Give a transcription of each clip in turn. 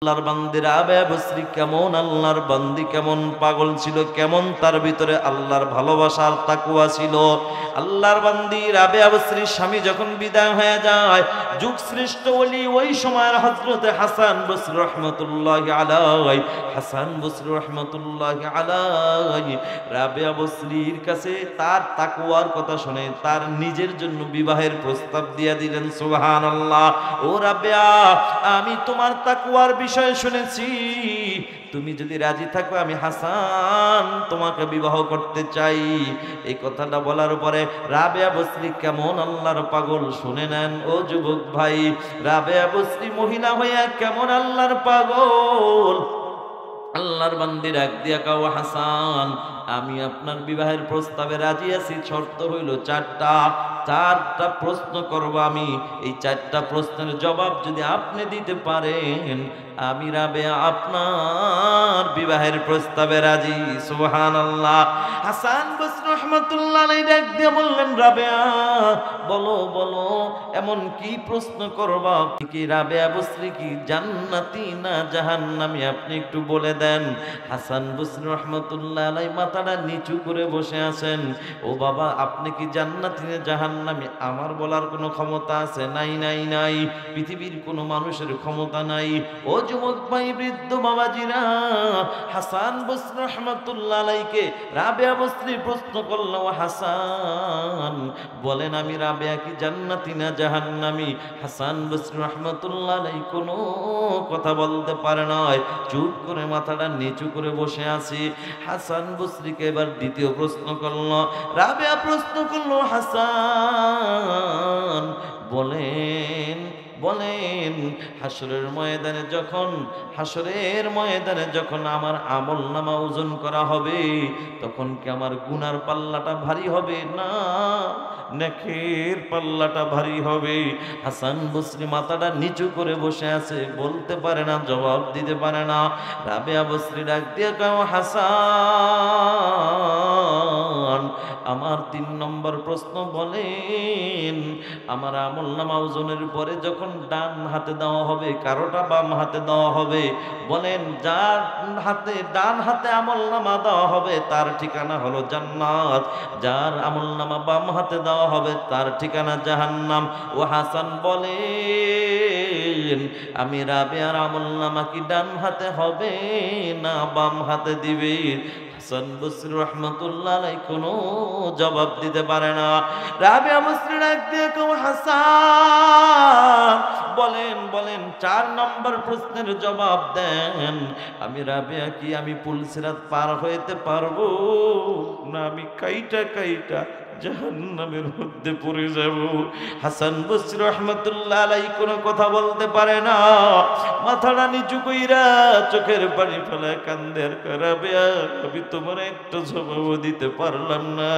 আল্লাহর বান্দি রাবেয়া বসরি কেমন আল্লাহর বান্দি কেমন পাগল ছিল, কেমন তার ভিতরে আল্লাহর ভালোবাসার তাকওয়া ছিল। আল্লাহর বান্দি রাবেয়া বসরির স্বামী যখন বিদায় হয়ে যায়, যুগ শ্রেষ্ঠ ওলি ওই সময়ের হযরতে হাসান বসরি রাহমাতুল্লাহি আলাইহি, হাসান বসরি রাহমাতুল্লাহি আলাইহি রাবেয়া বসরির কাছে তার তাকওয়ার কথা শুনে তার নিজের জন্য বিবাহের প্রস্তাব দিয়ে দিলেন। সুবহানাল্লাহ। ও রাবেয়া, আমি তোমার তাকওয়ার বিষয় শুনেছি, তুমি যদি রাজি থাকো আমি হাসান তোমাকে বিবাহ করতে চাই। এই কথাটা বলার পরে রাবেয়া বসরি কেমন আল্লাহর পাগল শুনে নেন। ও যুবক ভাই, রাবেয়া বসরি মহিলা হইয়া কেমন আল্লাহর পাগল। আল্লাহর বান্দি ডাক দিয়া কাও, হাসান আমি আপনার বিবাহের প্রস্তাবে রাজি আছি, শর্ত হইল চারটা প্রশ্ন করব আমি। এই চারটা প্রশ্নের জবাব যদি আপনি দিতে পারেন, আমি রাবেয়া আপনার বিবাহের প্রস্তাবে রাজি। সুবহানাল্লাহ। হাসান বসরি রাহমাতুল্লাহ আলাইহি ডাক দিয়ে বললেন, রাবেয়া বলো বলো, এমন কি প্রশ্ন করবা? কি রাবেয়া বসরি কি জান্নাতি না জাহান্নামী, আপনি একটু বলে দেন। হাসান বসরি রাহমাতুল্লাহ আলাইহি মাথাটা নিচু করে বসে আছেন। ও বাবা, আপনি কি জান্নাতি না জাহান্নামী আমার বলার কোনো ক্ষমতা আছে? নাই নাই নাই, পৃথিবীর কোনো মানুষের ক্ষমতা নাই। ও যুবক ভাই, বৃদ্ধ বাবাজিরা, হাসান বসরি রাহমাতুল্লাহ আলাইহিকে রাবেয়া বসরি প্রশ্ন করলো, হাসান বলেন আমি রাবেয়া কি জান্নাতি না জাহান্নামী? হাসান বসরি রাহমাতুল্লাহ আলাইহি কোনো কথা বলতে পারে নাই, চুপ করে মাথাটা নিচু করে বসে আছে। হাসান বসরিকে এবার দ্বিতীয় প্রশ্ন করলো। রাবেয়া প্রশ্ন করলো, হাসান বলেন বলেন হাসরের ময়দানে যখন আমার আমলনামা ওজন করা হবে, তখন কি আমার গুনার পাল্লাটা ভারী হবে না নেকির পাল্লাটা ভারী হবে? হাসান বসরি মাথাটা নিচু করে বসে আছে, বলতে পারে না, জবাব দিতে পারে না। রাবেয়া বসরি ডাক দিয়ে কও, হাসান আমার 3 নম্বর প্রশ্ন বলেন, আমার আমলনামা ওজনের পরে যখন ডান হাতে দেওয়া হবে, কারোটা বাম হাতে দেওয়া হবে, বলেন যার ডান হাতে আমলনামা দেওয়া হবে তার ঠিকানা হলো জান্নাত, যার আমলনামা বাম হাতে দেওয়া হবে তার ঠিকানা জাহান্নাম। ও হাসান বলেন, আমি রাবেয়ার আমলনামা কি ডান হাতে হবে না বাম হাতে দিবে? হাসান বসরি রাহমাতুল্লাহ আলাইহি কোনো জবাব দিতে পারে না। রাবেয়া বসরি ডাক দিয়ে কও, হাসান বলেন বলেন 4 নম্বর প্রশ্নের জবাব দেন। আমি রাবেয়া কি আমি পুল সিরাত পার হইতে পারবো না আমি কাইটা জাহান্নামের মধ্যে পড়ে যাব? হাসান বসরি রাহমাতুল্লাহ আলাইহি কোনো কথা বলতে পারে না, মাথাটা নিচু কইরা চোখের পানি ফেলে কান্দে আর কয়, রাবেয়া আমি তোমার একটা জবাবও দিতে পারলাম না।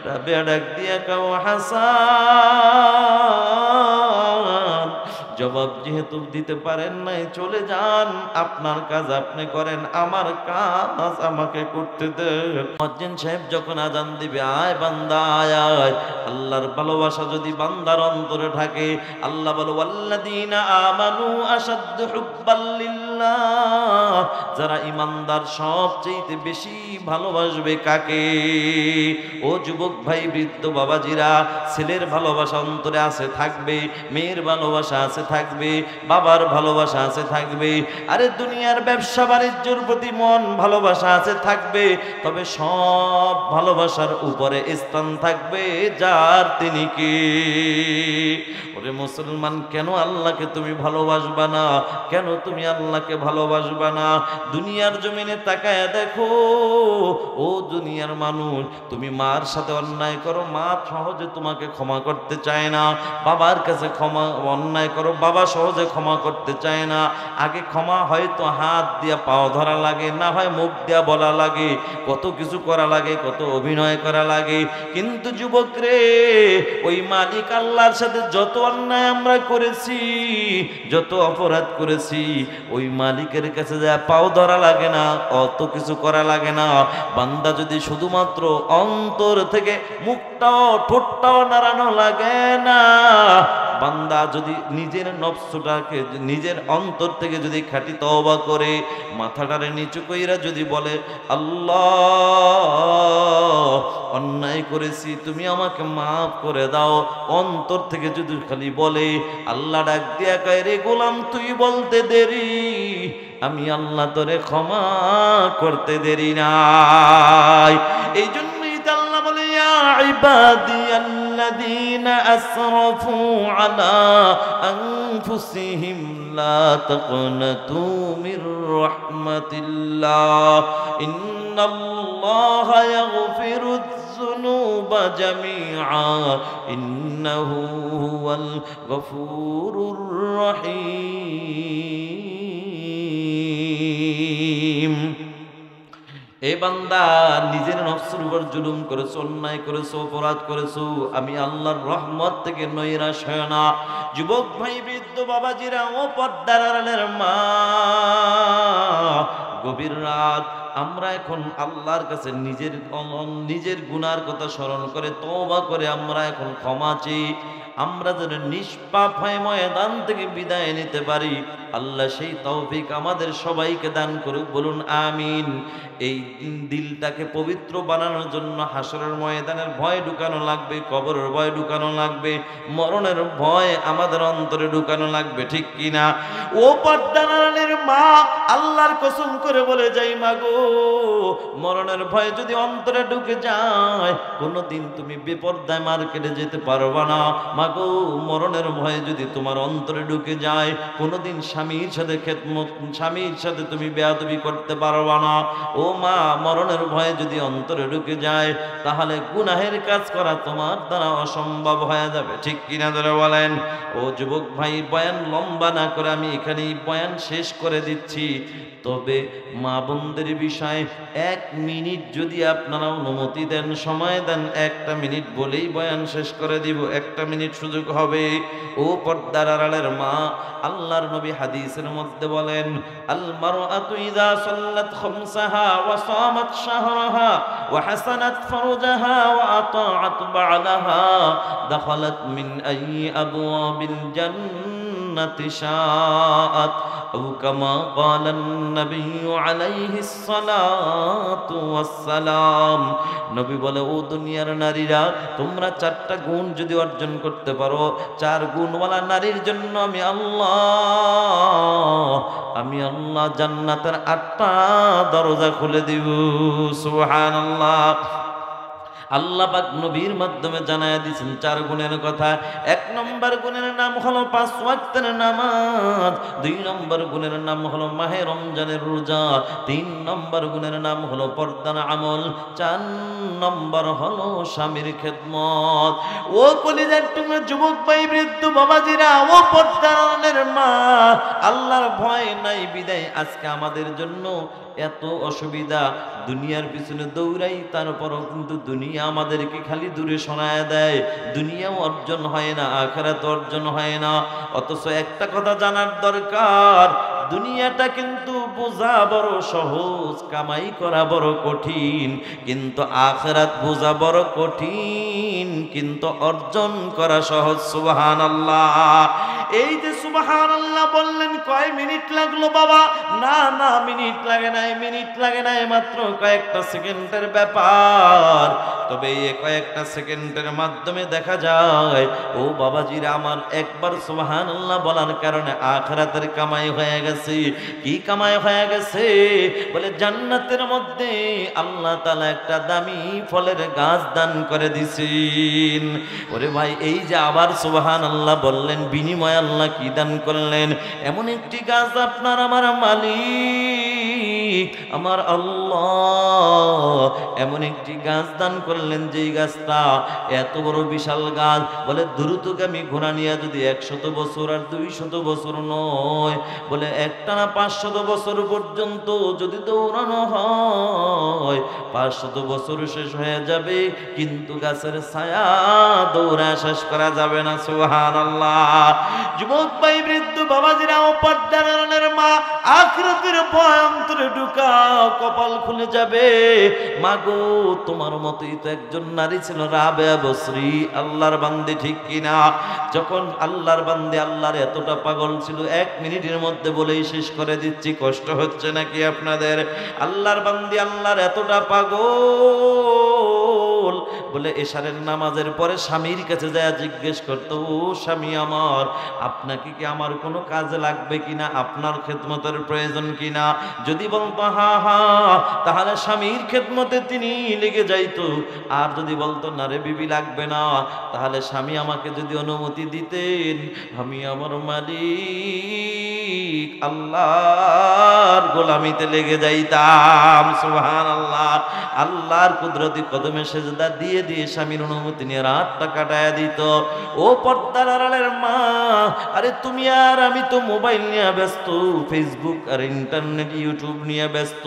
রাবেয়া ডাক দিয়া কও, হাসান জবাব যেহেতু দিতে পারেন নাই, চলে যান, আপনার কাজ আপনি করেন, আমার কাজ আমাকে করতে দেন। মুয়াজ্জিন সাহেব যখন আজান দিবে, আয় বান্দা আয় আয়। আল্লাহর ভালোবাসা যদি বান্দার অন্তরে থাকে, আল্লাহ বলে ওয়াল্লাযীনা আমানু আশাদ্দু হুব্বাল লিল্লাহ, যারা ঈমানদার সবচেয়ে বেশি ভালোবাসবে কাকে? ও যুবক ভাই, বৃদ্ধ বাবাজিরা, ছেলের ভালোবাসা অন্তরে আছে থাকবে, মেয়ের ভালোবাসা আছে থাকবে, বাবার ভালোবাসা আছে থাকবে, আরে দুনিয়ার ব্যবসা বাণিজ্যের প্রতি মন ভালোবাসা আছে থাকবে, তবে সব ভালোবাসার উপরে স্থান থাকবে যার তিনি কে। ওরে মুসলমান, কেন আল্লাহকে তুমি ভালোবাসবা না? কেন তুমি আল্লাহকে ভালোবাসবা না? দুনিয়ার জমিনে তাকায় দেখো, ও দুনিয়ার মানুষ, তুমি মার সাথে অন্যায় করো, মা সহজে তোমাকে ক্ষমা করতে চায় না। বাবার কাছে অন্যায় করো, বাবা সহজে ক্ষমা করতে চায় না। আগে ক্ষমা হয়তো হাত দিয়া পাও ধরা লাগে, না হয় মুখ দিয়া বলা লাগে, কত কিছু করা লাগে, কত অভিনয় করা লাগে। কিন্তু যুবক রে, ওই মালিক আল্লাহর সাথে যত অন্যায় আমরা করেছি, যত অপরাধ করেছি, ওই মালিকের কাছে যা পাও ধরা লাগে না, অত কিছু করা লাগে না। বান্দা যদি শুধুমাত্র অন্তর থেকে মুখটাও ঠোঁটটাও নাড়ানো লাগে না, বান্দা যদি নিজের নফসটাকে নিজের অন্তর থেকে যদি খাঁটি তওবা করে মাথাটারে নিচু কইরা যদি বলে আল্লাহ অন্যায় করেছি তুমি আমাকে মাফ করে দাও, অন্তর থেকে যদি খালি বলে, আল্লাহ ডাক দিয়া কয় রে গোলাম তুই বলতে দেরি, আমি আল্লাহ তোরে ক্ষমা করতে দেরি নাই। এই জন্যই তো আল্লাহ বলে ইয়া ইবাদিয়াল্লাযীনা আসরাফু আলা আনফুসিহিম লা তাকনাতু মির রাহমাতিল্লাহ ইন্নাল্লাহা ইয়াগফিরুয যুনুবা জামিআ ইন্নাহু হুয়াল গফুরুর রহিম। এ বান্দা নিজের নফসের উপর জুলুম করেছো, অন্যায় করেছো, অপরাধ করেছো, আমি আল্লাহর রহমত থেকে নৈরাশ হয় না। যুবক ভাই, বৃদ্ধ বাবাজিরা, ও পর্দার আড়ালের মা, গভীর রাত আমরা এখন আল্লাহর কাছে নিজের গুনার কথা স্মরণ করে তওবা করে আমরা এখন ক্ষমা চাই। আমরা যেন নিষ্পাপ হয়ে ময়দান থেকে বিদায় নিতে পারি, আল্লাহ সেই তৌফিক আমাদের সবাইকে দান করুক, বলুন আমিন। এই দিলটাকে পবিত্র বানানোর জন্য হাসরের ময়দানের ভয় ঢুকানো লাগবে, কবরের ভয় ঢুকানো লাগবে, মরণের ভয় আমাদের অন্তরে ঢুকানো লাগবে, ঠিক কিনা? ও পর্দার মা, আল্লাহর কসম করে বলে যাই মাগো, মরণের ভয় যদি অন্তরে ঢুকে যায় কোনোদিন তুমি বেপরদায় মার্কেটে যেতে পারবা না। মাগো, মরণের ভয় যদি তোমার অন্তরে ঢুকে যায় কোনোদিন স্বামীর সাথে তুমি বেয়াদবি করতে পারবা না। ও মা, মরণের ভয় যদি অন্তরে ঢুকে যায় তাহলে গুনাহের কাজ করা তোমার দ্বারা অসম্ভব হয়ে যাবে, ঠিক কিনা ধরে বলেন? ও যুবক ভাই, বয়ান লম্বা না করে আমি এখানেই বয়ান শেষ করে দিচ্ছি। তবে মা বোনদের বিষয়ে 1 মিনিট যদি আপনারা অনুমতি দেন, সময় দেন, 1টা মিনিট বলেই বয়ান শেষ করে দিব। 1টা মিনিট সুযোগ হবে। ও পর্দার আড়ালের মা, আল্লাহর নবী হাদিসের মধ্যে বলেন, আল মারআতু ইযা সাল্লাত খামসাহা ওয়া সামাত শাহরাহা ওয়া হাসানাত ফারজাহা ওয়া আতাআত বা'লাহা দাখালাত মিন আইয়ি আবওয়াবিল জান্নাতি শাআত أو كما قال النبي عليه الصلاة والسلام। নবী বলে, ও দুনিয়ার নারীরা, তোমরা 4টা গুণ যদি অর্জন করতে পারো, 4 গুণওয়ালা নারীর জন্য আমি আল্লাহ জান্নাতের 8টা দরজা খুলে দিব। সুবহানাল্লাহ। আল্লাহ পাক নবীর মাধ্যমে জানায়া দিয়েছেন 4 গুণের কথা। 1 নম্বর গুণের নাম হলো 5 ওয়াক্তের নামাজ, 2 নম্বর গুণের নাম হলো মাহে রমজানের রোজা, 3 নম্বর গুণের নাম হলো পর্দার আমল, 4 নম্বর হলো স্বামীর খেদমত। ও কলিজার টুকরা যুবক ভাই, বৃদ্ধ বাবাজিরা, ও পর্দার মা, আল্লাহর ভয় নাই বিদায় আজকে আমাদের জন্য এত অসুবিধা। দুনিয়ার পিছনে দৌড়াই, তারপরও কিন্তু দুনিয়া আমাদেরকে খালি দূরে সরায় দেয়। দুনিয়াও অর্জন হয় না, আখিরাত অর্জন হয় না। অথচ একটা কথা জানার দরকার, দুনিয়াটা কিন্তু বোঝা বড় সহজ, কামাই করা বড় কঠিন, কিন্তু আখিরাত বোঝা বড় কঠিন, কিন্তু অর্জন করা সহজ। সুবহানাল্লাহ। এই যে সুবহানাল্লাহ বললেন, কয় মিনিট লাগলো বাবা? না, মিনিট লাগে নাই, মাত্র কয়েকটা সেকেন্ডের ব্যাপার। তবে এই কয়েকটা সেকেন্ডের মাধ্যমে দেখা যায়, ও বাবাজিরা আমার, একবার সুবহানাল্লাহ বলার কারণে আখিরাতের কামাই হয়ে গেছে। কি কামাই হয়ে গেছে? বলে জান্নাতের মধ্যে আল্লাহ তাআলা একটা দামি ফলের গাছ দান করে দিছেন। ওরে ভাই, এই যে আবার সুবহানাল্লাহ বললেন, বিনিময়ে আল্লাহ কি দান করলেন? এমন একটি গাছ আপনার আমার মালিক আমার আল্লাহ এমন একটি গাছ দান করলেন, যেই গাছটা এত বড় বিশাল গাছ, বলে দ্রুতগামী ঘোড়া নিয়ে যদি 100 বছর আর 200 বছর নয়, বলে একটানা 500 বছর পর্যন্ত যদি দৌড়ানো হয়, 500 বছর শেষ হয়ে যাবে, কিন্তু গাছের ছায়া দৌড়া শেষ করা যাবে না। সুবহানাল্লাহ। যুবক ভাই, বৃদ্ধ বাবাজিরা, ও পর্দার মা, মা আখিরাতের ভয় অন্তরে ঢুকাও, কপাল খুলে যাবে। মাগো তোমার মতোই তো একজন নারী ছিল রাবেয়া বসরি, আল্লাহর বান্দি, ঠিক কিনা? যখন আল্লাহর বান্দি আল্লাহর এতটা পাগল ছিল, 1 মিনিটের মধ্যে বলেই শেষ করে দিচ্ছি, কষ্ট হচ্ছে নাকি আপনাদের? আল্লাহর বান্দি আল্লাহর এতটা পাগল বলে এশারের নামাজের পরে স্বামীর কাছে যায় জিজ্ঞেস করতো, ও স্বামী আমার, আপনাকে কি আমার কোনো কাজে লাগবে কিনা, আপনার খেদমতের প্রয়োজন কিনা? যদি বলতো হা হা, তাহলে স্বামীর খেদমতে তিনি লেগে যাইতো। আর যদি বলতো না রে বিবি লাগবে না, তাহলে স্বামী আমাকে যদি অনুমতি দিতেন, আমি আমার মালিক আল্লাহর গোলামিতে লেগে যাইতাম। সুবহানাল্লাহ। আল্লাহর কুদরতি কদমে সেজদা দিয়ে দিয়ে স্বামীর অনুমতি নিয়ে রাতটা কাটায়া দিত। ও পর্দার আড়ালের মা, আরে তুমি আর আমি তো মোবাইল নিয়ে ব্যস্ত, ফেসবুক আর ইন্টারনেট ইউটিউব নিয়ে ব্যস্ত,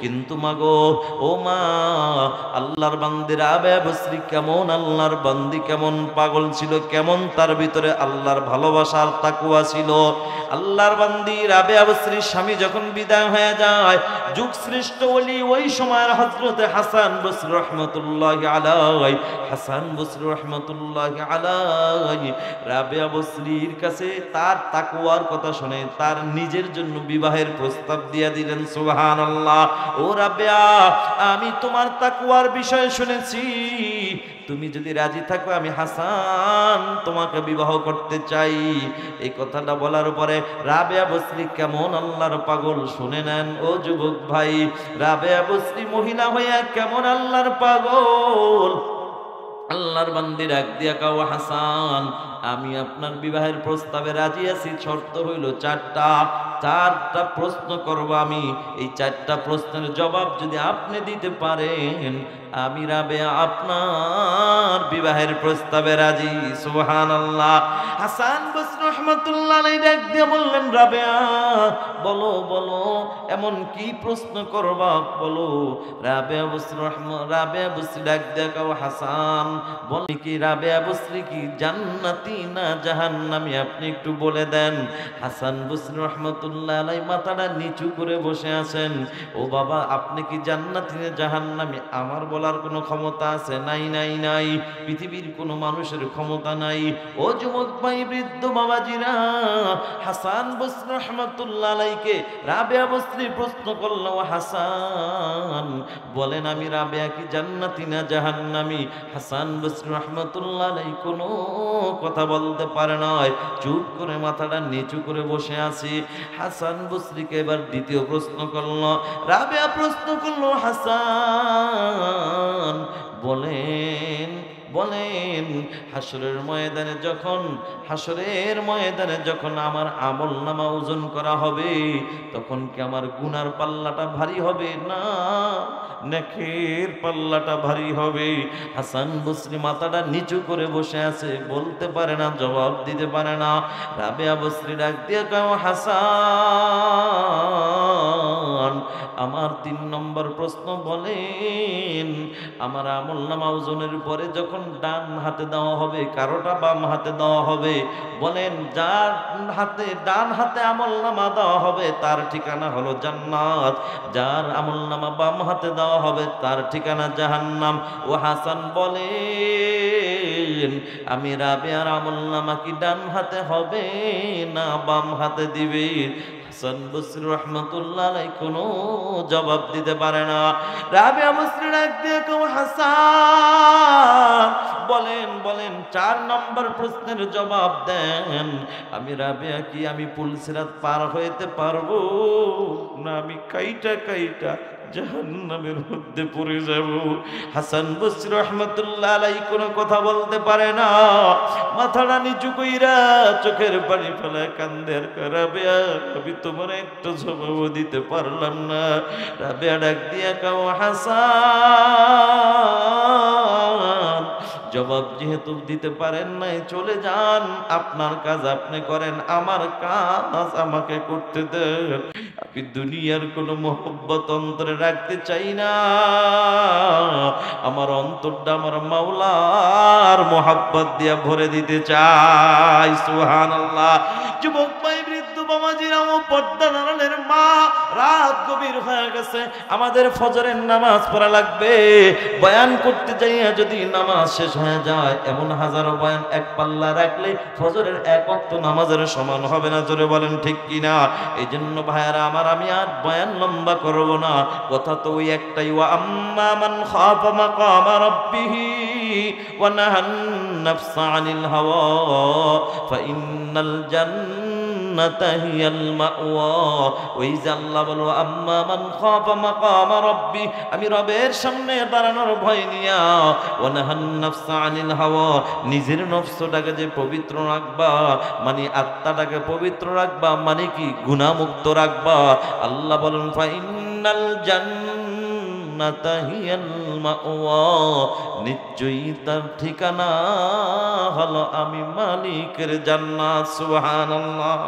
কিন্তু মাগো ও মা, আল্লাহর বান্দি রাবেয়া বসরি কেমন, আল্লাহর বান্দি কেমন পাগল ছিল, কেমন তার ভিতরে আল্লাহর ভালোবাসার তাকওয়া ছিল। আল্লাহর বান্দি রাবেয়া বসরির স্বামী যখন বিদায় হয়ে যায়, যুগ শ্রেষ্ঠ ওলি ওই সময়ের হযরতে হাসান বসরি রাহমাতুল্লাহি আলাইহি, হাসান বসরি রাহমাতুল্লাহি আলাইহি রাবেয়া বসরির কাছে তার তাকওয়ার কথা শুনে তার নিজের জন্য বিবাহের প্রস্তাব দিয়ে দিলেন। সুবহানাল্লাহ। ও রাবেয়া, আমি তোমার তাকওয়ার বিষয়ে শুনেছি, তুমি যদি রাজি থাকো আমি হাসান তোমাকে বিবাহ করতে চাই। এই কথাটা বলার পরে রাবেয়া বসরি কেমন আল্লাহর পাগল শুনে নেন ও যুবক ভাই। রাবেয়া বসরি মহিলা হইয়া কেমন আল্লাহর পাগল। আল্লাহর বান্দি ডাক দিয়া কাও, হাসান আমি আপনার বিবাহের প্রস্তাবে রাজি আছি, শর্ত হইল 4টা প্রশ্ন করব আমি। এই 4টা প্রশ্নের জবাব যদি আপনি দিতে পারেন, আমি রাবেয়া আপনার বিবাহের প্রস্তাবে রাজি। সুবহানাল্লাহ। হাসান বসরি রাহমাতুল্লাহ আলাইহি ডাক দিয়ে বললেন, রাবেয়া বলো বলো, এমন কি প্রশ্ন করবা বলো। রাবেয়া বসরি ডাক দিয়ে কাও, হাসান বলি কি রাবেয়া বসরি কি জান্নাতি না জাহান্নামী, আপনি একটু বলে দেন। হাসান বসরি রাহমাতুল্লাহ আলাইহি মাথাটা নিচু করে বসে আছেন। ও বাবা, আপনি কি জান্নাতি না জাহান্নামী আমার বলার কোনো ক্ষমতা আছে? নাই নাই নাই, পৃথিবীর কোনো মানুষের ক্ষমতা নাই। ও যুবক ভাই, বৃদ্ধ বাবাজিরা, হাসান বসরি রাহমাতুল্লাহ আলাইহিকে রাবেয়া বসরি প্রশ্ন করলো, হাসান বলেন আমি রাবেয়া কি জান্নাতি না জাহান্নামী? হাসান বসরি রাহমাতুল্লাহ আলাইহি কোনো কথা বলতে পারে নাই, চুপ করে মাথাটা নিচু করে বসে আছে। হাসান বসরিকে এবার দ্বিতীয় প্রশ্ন করলো। রাবেয়া প্রশ্ন করলো, হাসান বলেন বলেন হাসরের ময়দানে যখন আমার আমলনামা ওজন করা হবে, তখন কি আমার গুনার পাল্লাটা ভারী হবে না নেকের পাল্লাটা ভারী হবে? হাসান বসরি মাথাটা নিচু করে বসে আছে, বলতে পারে না, জবাব দিতে পারে না। রাবেয়া বসরি ডাক দিয়ে কয়, হাসান আমার 3 নম্বর প্রশ্ন বলেন, আমার আমলনামা ওজনের পরে যখন ডান হাতে দেওয়া হবে, কারোটা বাম হাতে দেওয়া হবে, বলেন যার ডান হাতে আমলনামা দেওয়া হবে তার ঠিকানা হলো জান্নাত, যার আমলনামা বাম হাতে দেওয়া হবে তার ঠিকানা জাহান্নাম। ও হাসান বলেন, আমি রাবেয়ার আমলনামা কি ডান হাতে হবে না বাম হাতে দিবে? হাসান বসরি রাহমাতুল্লাহ আলাইহি কোনো জবাব দিতে পারে না। রাবেয়া বসরি ডাক দিয়ে কও, হাসান বলেন বলেন 4 নম্বর প্রশ্নের জবাব দেন। আমি রাবেয়া কি আমি পুলসিরাত পার হইতে পারবো না আমি কাইটা কাইটা জাহান্নামের মধ্যে পড়ে যাব? হাসান বসরি রাহমাতুল্লাহ আলাইহি কোনো কথা বলতে পারে না, মাথাটা নিচু কইরা চোখের পানি ফেলায় কান্দে আর কয়, রাবেয়া আমি তোমার একটা জবাব দিতে পারলাম না। রাবেয়া ডাক দিয়া কও, হাসান জবাব যেহেতু দিতে পারেন নাই, চলে যান, আপনার কাজ আপনি করেন, আমার কাজ আমাকে করতে দেন। আমি দুনিয়ার কোনো মোহব্বত অন্তরে রাখতে চাই না, আমার অন্তরটা আমার মাওলার মোহাব্বত দিয়া ভরে দিতে চাই। সুবহানাল্লাহ। যুবক ভাই, বৃদ্ধ বাবাজিরা, পর্দার মা, রাত গভীর হয়ে গেছে, আমাদের ফজরের নামাজ পড়া লাগবে। বয়ান করতে যাইয়া যদি নামাজ শেষ হয়ে যায়, এমন হাজারো বয়ান এক পাল্লা রাখলে ফজরের এক ওয়াক্ত নামাজের সমান হবে না। জোরে বলেন ঠিক কিনা? এই জন্য ভাইয়ারা আমার, আমি আর বয়ান লম্বা করব না, কথা তো ওই একটাই, ওয়া আম্মা মান খাফা মাকামা রাব্বিহি ওয়া নাহান নাফসা আনিল হাওয়া ফাইন্নাল জান্নাতা হিয়াল মাওয়া। ওই যে আল্লাহ বলো, আম্মা মান খাফা মাকামা রাব্বি, আমি রবের সামনে দাঁড়ানোর ভয় নিয়া, ওয়া নাহান নাফসা আনিল হাওয়া, নিজের নফসটাকে যে পবিত্র রাখবা, মানে আত্মাটাকে পবিত্র রাখবা, মানে কি গুনাহমুক্ত রাখবা। আল্লাহ বলেন ফাইন্নাল জান্নাতা হিয়াল মাওয়া, নিশ্চয়ই তার ঠিকানা হলো আমি মালিকের জান্নাত। সুবহানাল্লাহ।